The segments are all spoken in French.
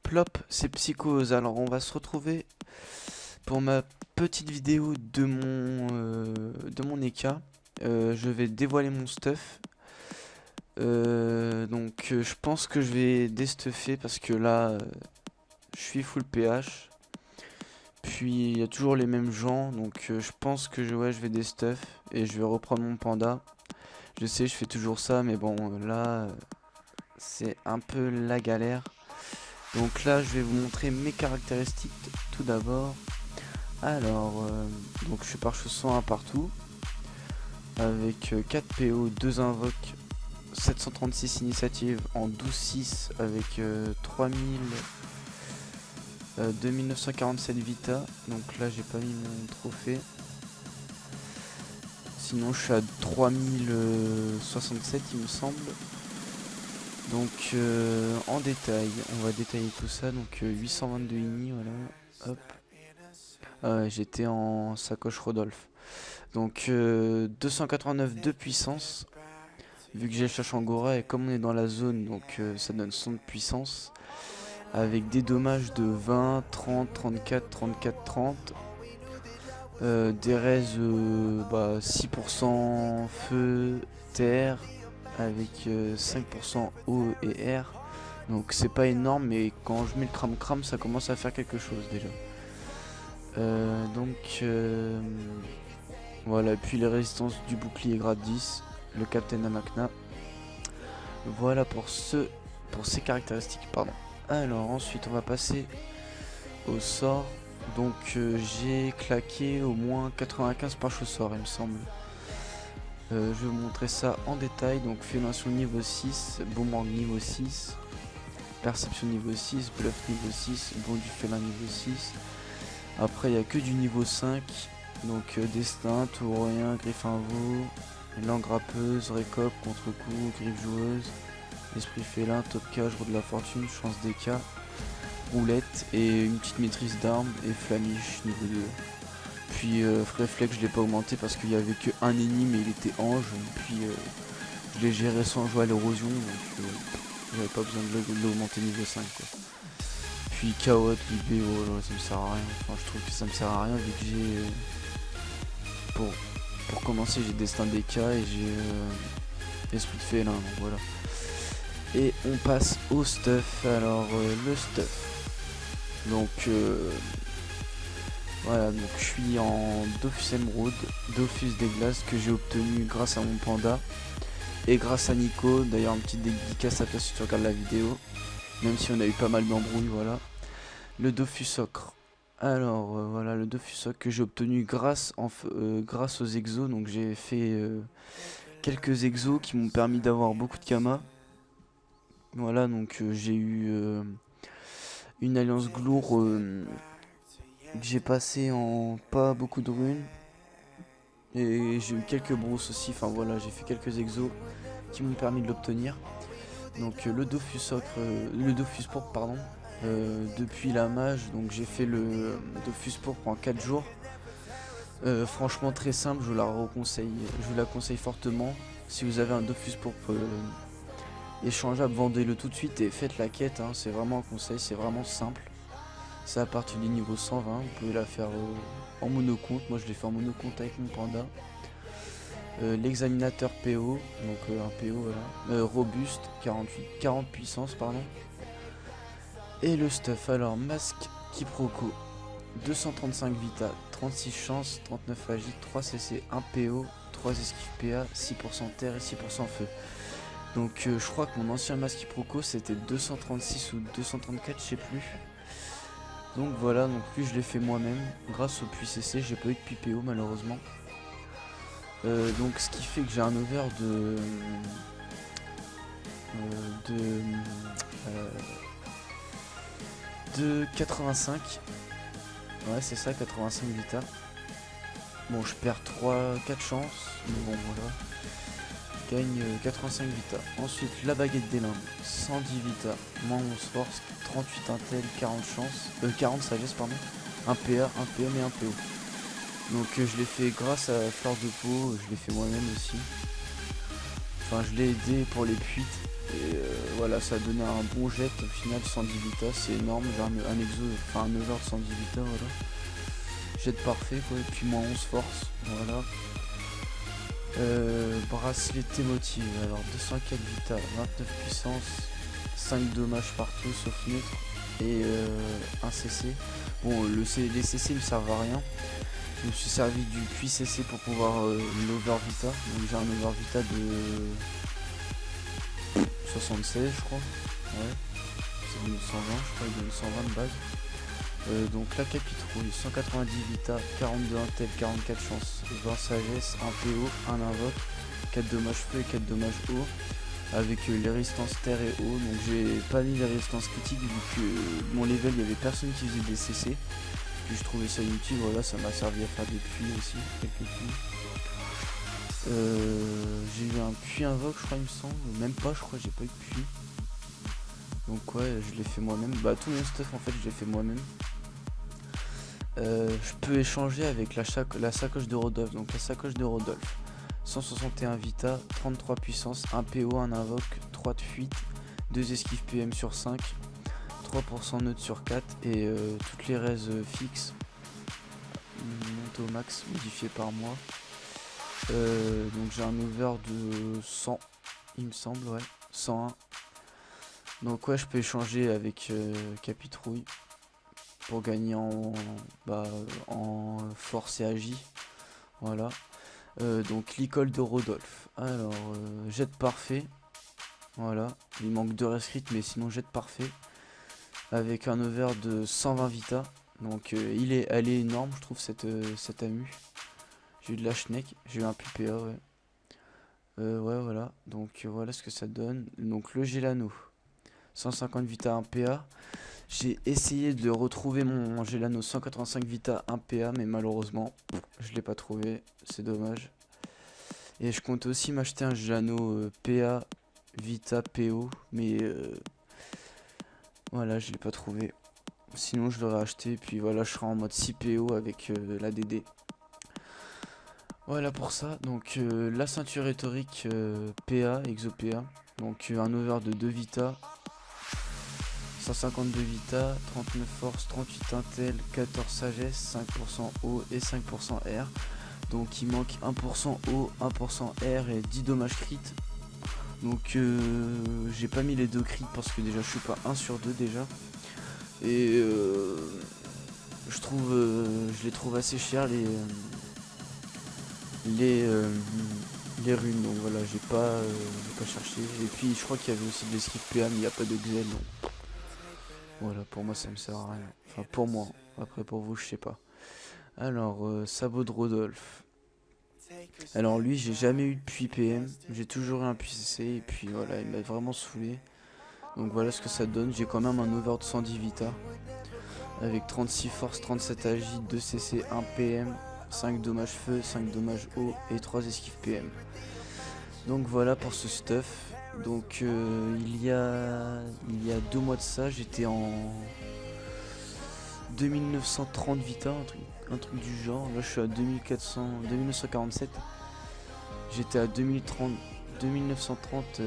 Plop, c'est Psychose. Alors on va se retrouver pour ma petite vidéo de mon EK. Je vais dévoiler mon stuff. Je pense que je vais destuffer parce que là je suis full PH. Puis il y a toujours les mêmes gens, donc je pense que je vais destuff et je vais reprendre mon panda. Je sais, je fais toujours ça, mais bon là c'est un peu la galère. Donc là je vais vous montrer mes caractéristiques tout d'abord. Alors donc je suis pare-choix 101 partout avec 4 PO, 2 invoques, 736 initiatives en 12-6 avec 2947 vita. Donc là j'ai pas mis mon trophée. Sinon je suis à 3067 il me semble. Donc en détail, on va détailler tout ça. Donc 822 ini, voilà, hop. J'étais en sacoche Rodolphe. Donc 289 de puissance. Vu que j'ai le Chachangora et comme on est dans la zone, donc ça donne 100 de puissance. Avec des dommages de 20, 30, 34, 34, 30. Des raises 6% feu, terre, avec 5% eau et air. Donc c'est pas énorme, mais quand je mets le cram ça commence à faire quelque chose déjà. Voilà, et puis les résistances du bouclier grade 10, le Captain Amakna. Voilà pour ces caractéristiques, pardon. Alors ensuite on va passer au sort. Donc j'ai claqué au moins 95 pages au sort il me semble. Je vais vous montrer ça en détail. Donc félation niveau 6, boomerang niveau 6, perception niveau 6, bluff niveau 6, bond du félin niveau 6. Après il n'y a que du niveau 5. Donc destin, tourien, griffe invo, langue rappeuse, récop, contre-coup, griffe joueuse, esprit félin, top cage, roue de la fortune, chance DK, roulette et une petite maîtrise d'armes et flamiche niveau 2. Puis réflexe je l'ai pas augmenté parce qu'il y avait que un ennemi mais il était ange. Puis je l'ai géré sans jouer à l'érosion, donc j'avais pas besoin de l'augmenter niveau 5 quoi. Puis KO, libé, oh, ça me sert à rien. Enfin je trouve que ça me sert à rien vu que j'ai pour commencer j'ai destin DK et j'ai esprit de félin, donc voilà. Et on passe au stuff. Alors le stuff. Donc voilà, donc je suis en Dofus Emerald, Dofus des glaces que j'ai obtenu grâce à mon panda et grâce à Nico. D'ailleurs une petite dédicace à toi si tu regardes la vidéo, même si on a eu pas mal d'embrouilles. Voilà, le Dofus ocre. Alors voilà le Dofus ocre que j'ai obtenu grâce aux exos. Donc j'ai fait quelques exos qui m'ont permis d'avoir beaucoup de Kama. Voilà, donc j'ai eu une alliance Glour que j'ai passé en pas beaucoup de runes. Et j'ai eu quelques brousses aussi, enfin voilà, j'ai fait quelques exos qui m'ont permis de l'obtenir. Donc le Dofus ocre, le Dofus pourpre pardon, depuis la mage, donc j'ai fait le Dofus pourpre en 4 jours. Franchement très simple, je vous la conseille fortement. Si vous avez un Dofus pourpre échangeable, vendez-le tout de suite et faites la quête, hein. C'est vraiment un conseil, c'est vraiment simple. C'est à partir du niveau 120, vous pouvez la faire en monocompte. Moi je l'ai fait en monocompte avec mon panda. L'examinateur PO, donc un PO voilà. Robuste, 40 puissance pardon. Et le stuff, alors masque quiproquo, 235 vita, 36 chance, 39 agi, 3 CC, 1 PO, 3 esquives PA, 6% terre et 6% feu. Donc je crois que mon ancien masque quiproquo c'était 236 ou 234, je sais plus. Donc voilà, donc lui je l'ai fait moi-même grâce au puits CC, j'ai pas eu de puits PO malheureusement. Donc ce qui fait que j'ai un over de 85. Ouais c'est ça, 85 vita. Bon je perds 4 chances, mais bon voilà. Je gagne 85 vita. Ensuite la baguette des limbes, 110 vita, moins 11 force, 38 intel, 40 chance, 40 sagesse pardon, 1 PA, 1 PM et 1 PO. Donc je l'ai fait grâce à Fleur de Peau, je l'ai fait moi-même aussi. Enfin je l'ai aidé pour les puits Et voilà, ça a donné un bon jet au final, 110 vita, c'est énorme. J'ai un exo, enfin un over de 110 vita, voilà. Jet parfait quoi, et puis moins 11 force, voilà. Bracelet T-motive, alors 204 vita, 29 puissance, 5 dommages partout sauf neutre, et un CC. Bon, les CC me servent à rien. Je me suis servi du puits CC pour pouvoir l'over vita. Donc j'ai un over vita de 76 je crois. Ouais. C'est 120 je crois, il donne 120 de base. Donc la capitrouille, 190 vita, 42 intel, 44 chance, 20 sagesse, 1 PO, 1 invoque, 4 dommages feu et 4 dommages eau. Avec les résistances terre et eau. Donc j'ai pas mis les résistances critiques vu que mon level il y avait personne qui faisait des CC. Puis je trouvais ça inutile, voilà, ça m'a servi à faire des puits aussi, quelques puits. J'ai eu un puits invoque je crois il me semble, même pas je crois, j'ai pas eu de puits. Donc ouais, je l'ai fait moi-même, bah tout mon stuff en fait je l'ai fait moi-même. Je peux échanger avec la sacoche de Rodolphe, donc la sacoche de Rodolphe. 161 vita, 33 puissance, 1 PO, 1 invoque, 3 de fuite, 2 esquives PM sur 5, 3% neutre sur 4 et toutes les raises fixes montées au max modifiées par mois. Donc j'ai un over de 100 il me semble, ouais, 101. Donc ouais, je peux échanger avec Capitrouille pour gagner en force et agi, voilà. Donc l'école de Rodolphe, alors jet parfait, voilà, il manque 2 rescrits mais sinon jet parfait avec un over de 120 vita. Donc elle est énorme je trouve cette ammu. J'ai eu de la schneck, j'ai eu un PPA, ouais. Ouais voilà, donc voilà ce que ça donne. Donc le Gelano, 150 vita 1 PA. J'ai essayé de retrouver mon Gelano 185 vita 1 PA mais malheureusement je l'ai pas trouvé, c'est dommage. Et je compte aussi m'acheter un Gelano PA vita PO mais voilà, je l'ai pas trouvé. Sinon je l'aurais acheté, puis voilà, je serai en mode 6 PO avec la DD. Voilà pour ça. Donc la ceinture rhétorique PA, Exo PA. Donc un over de 2 vita, 152 vita, 39 force, 38 intel, 14 sagesse, 5% eau et 5% air. Donc il manque 1% eau, 1% air et 10 dommages crit. Donc j'ai pas mis les 2 crits parce que déjà je suis pas 1 sur 2 déjà. Et je les trouve assez chers les runes, donc voilà, j'ai pas cherché. Et puis je crois qu'il y avait aussi des esquives PA mais il n'y a pas de Xel, donc voilà, pour moi ça me sert à rien. Enfin pour moi, après pour vous je sais pas. Alors sabot de Rodolphe. Alors lui j'ai jamais eu de puits PM, j'ai toujours eu un puits CC et puis voilà, il m'a vraiment saoulé. Donc voilà ce que ça donne, j'ai quand même un over de 110 vita. Avec 36 force, 37 agi, 2 CC, 1 PM, 5 dommages feu, 5 dommages eau et 3 esquives PM. Donc voilà pour ce stuff. Donc il y a 2 mois de ça, j'étais en 2930 vita, un truc du genre. Là je suis à 2947. J'étais à 2930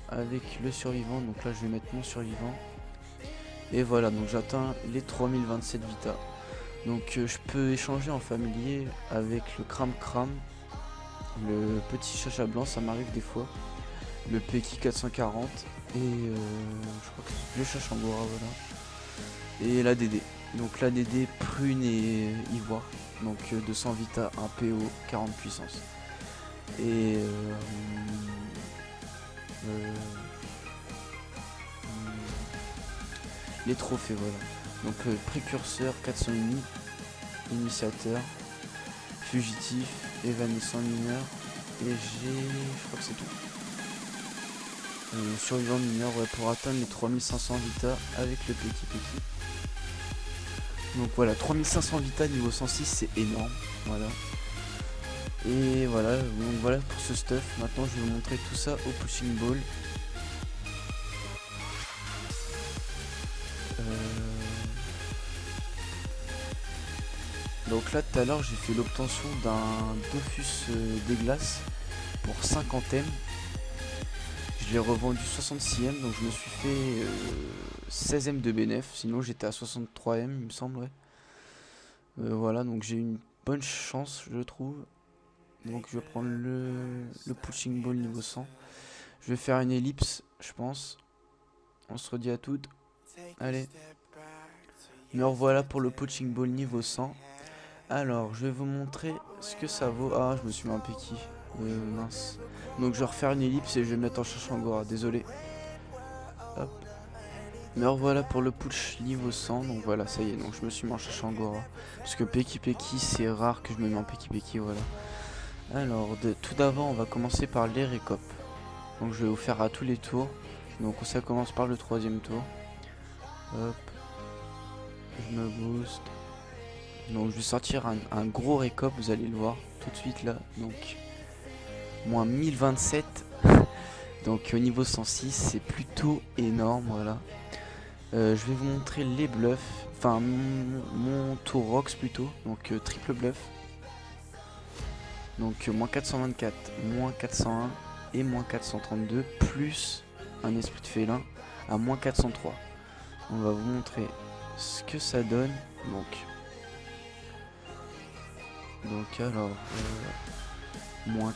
avec le survivant, donc là je vais mettre mon survivant. Et voilà, donc j'atteins les 3027 vita. Donc je peux échanger en familier avec le Cram Cram, le petit chacha blanc, ça m'arrive des fois, le Peki 440 et je crois que c'est le chacha angora, voilà. Et la DD. Donc la DD prune et ivoire. Donc 200 vita, 1 PO, 40 puissance. Et les trophées, voilà. Donc précurseur 400 initiateur, fugitif, évanescent mineur, et je crois que c'est tout. Survivant mineur, ouais, pour atteindre les 3500 vita avec le petit. Donc voilà, 3500 vita niveau 106, c'est énorme, voilà. Et voilà, donc voilà pour ce stuff. Maintenant je vais vous montrer tout ça au pushing ball. Donc là tout à l'heure j'ai fait l'obtention d'un Dofus des glaces pour 50 M. je l'ai revendu 66ème, donc je me suis fait 16ème de bénéf, sinon j'étais à 63ème il me semble, ouais. Voilà, donc j'ai eu une bonne chance je trouve. Donc je vais prendre le pushing ball niveau 100. Je vais faire une ellipse je pense. On se redit à toutes. Allez. Me revoilà pour le punching ball niveau 100. Alors je vais vous montrer ce que ça vaut. Ah, je me suis mis un péki. Mince. Donc je vais refaire une ellipse et je vais me mettre en cherchant Gora. Désolé. Hop. Me revoilà pour le push niveau 100. Donc voilà, ça y est. Donc je me suis mis en cherchant Gora. Parce que Peki c'est rare que je me mets en Peki. Voilà. Alors tout d'abord on va commencer par les récopes. Donc je vais vous faire à tous les tours. Donc ça commence par le 3e tour. Hop. Je me booste. Donc je vais sortir un gros récop, vous allez le voir tout de suite là. Donc moins 1027. Donc au niveau 106 c'est plutôt énorme, voilà. Je vais vous montrer les bluffs. Enfin mon tour rocks plutôt. Donc triple bluff. Donc moins 424, moins 401 et moins 432 plus un esprit de félin à moins 403. On va vous montrer ce que ça donne. Donc alors moins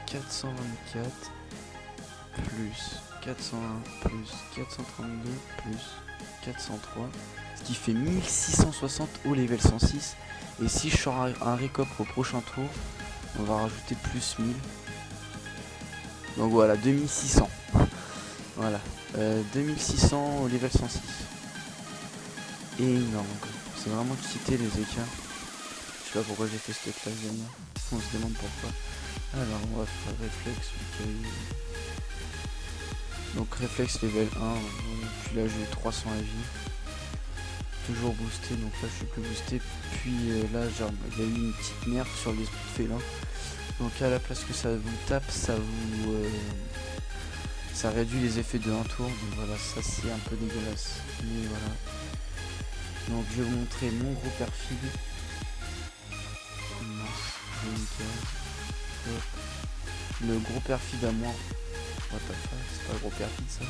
424 plus 401 plus 432 plus 403, ce qui fait 1660 au level 106. Et si je sors un récop au prochain tour, on va rajouter plus 1000. Donc voilà, 2600. Voilà, 2600 au level 106. Énorme, c'est vraiment cheaté les écarts. Je sais pas pourquoi j'ai fait cette classe de moi. On se demande pourquoi. Alors on va faire réflexe. Donc réflexe level 1. Puis là j'ai eu 300 à vie. Toujours boosté, donc là je suis plus boosté. Puis là il y a eu une petite nerf sur l'esprit de félin. Donc à la place que ça vous tape, ça réduit les effets de un tour. Donc voilà, ça c'est un peu dégueulasse. Mais voilà. Donc je vais vous montrer mon gros perfide. Le gros perfide à moi. What the fuck, c'est pas le gros perfide ça.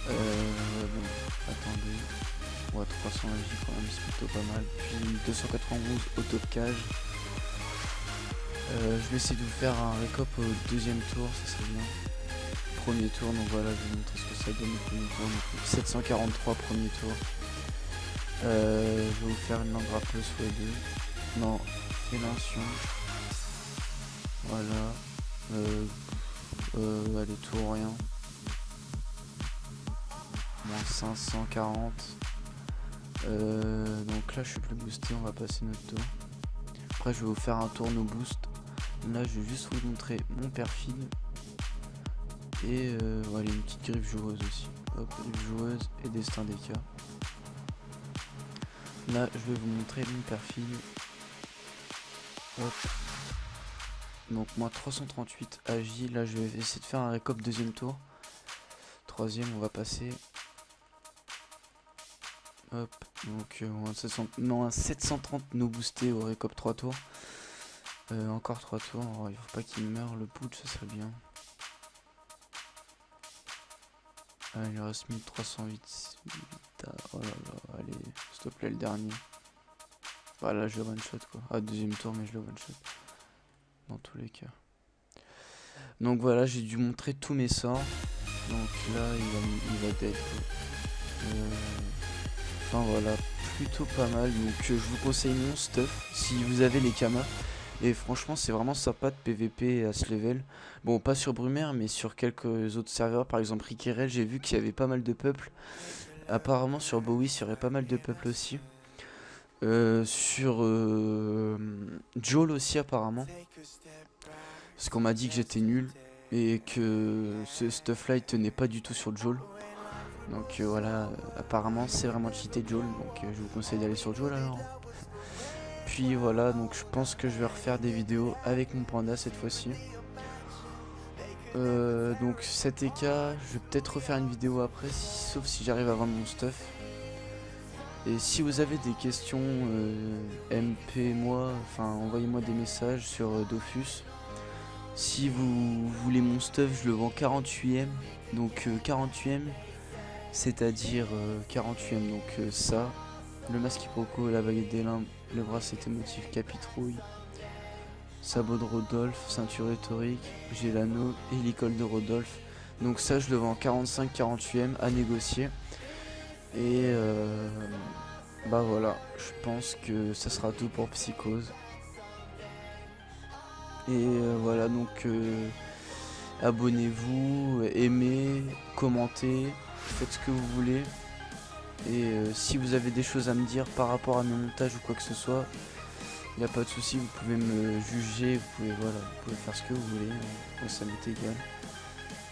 Bon, attendez. Ouais, 300 AJ quand même, c'est plutôt pas mal. Puis 291 auto de cage. Je vais essayer de vous faire un récop au 2e tour, ça serait bien. Premier tour, donc voilà, je vais vous montrer ce que ça donne au premier tour. Donc 743 premier tour. Je vais vous faire une langue rappeuse x2. Non, félation. Voilà. Allez, tout rien. Moins 540. Donc là je suis plus boosté, on va passer notre tour. Après je vais vous faire un tour no boost. Là je vais juste vous montrer mon perfide. Et voilà, une petite griffe joueuse aussi. Hop, griffe joueuse et destin des cas. Là je vais vous montrer mon perfide. Hop. Donc moins 338 AJ. Là je vais essayer de faire un récop 2e tour. 3e on va passer. Hop, donc un 730 no boosté au récop 3 tours. Encore 3 tours, oh, il faut pas qu'il meure, le putsch ça serait bien. Ah, il reste 1308. Oh là là, allez, s'il te plaît le dernier. Voilà, je le one shot quoi. Ah, 2e tour mais je le one shot. Dans tous les cas. Donc voilà, j'ai dû montrer tous mes sorts. Donc là il va dead quoi. Enfin voilà, plutôt pas mal. Donc je vous conseille mon stuff si vous avez les kamas. Et franchement c'est vraiment sympa de PVP à ce level. Bon, pas sur Brumaire mais sur quelques autres serveurs. Par exemple Rikkerel, j'ai vu qu'il y avait pas mal de peuple. Apparemment sur Bowie il y aurait pas mal de peuple aussi. Sur Joel aussi apparemment. Parce qu'on m'a dit que j'étais nul. Et que ce stuff là il tenait pas du tout sur Joel. Donc voilà, apparemment c'est vraiment cheaté Joel, donc je vous conseille d'aller sur Joel alors. Puis voilà, donc je pense que je vais refaire des vidéos avec mon panda cette fois-ci. Donc cet EK, je vais peut-être refaire une vidéo après, sauf si j'arrive à vendre mon stuff. Et si vous avez des questions, MP moi, enfin envoyez-moi des messages sur Dofus. Si vous voulez mon stuff, je le vends 48ème. Donc 48ème, c'est-à-dire 48ème. Donc ça, le masque quiproquo, la baguette des limbes, le bracelet motif capitrouille, sabot de Rodolphe, ceinture rhétorique, j'ai l'anneau et l'école de Rodolphe. Donc ça, je le vends 45-48ème à négocier. Et bah voilà, je pense que ça sera tout pour Psychose. Et voilà, donc abonnez-vous, aimez, commentez, faites ce que vous voulez. Et si vous avez des choses à me dire par rapport à mes montages ou quoi que ce soit, il n'y a pas de souci, vous pouvez me juger, vous pouvez faire ce que vous voulez, moi ça m'est égal.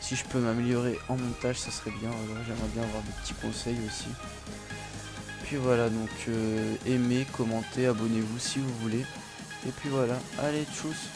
Si je peux m'améliorer en montage, ça serait bien, voilà, j'aimerais bien avoir des petits conseils aussi. Puis voilà, donc aimez, commentez, abonnez-vous si vous voulez. Et puis voilà, allez, tchuss.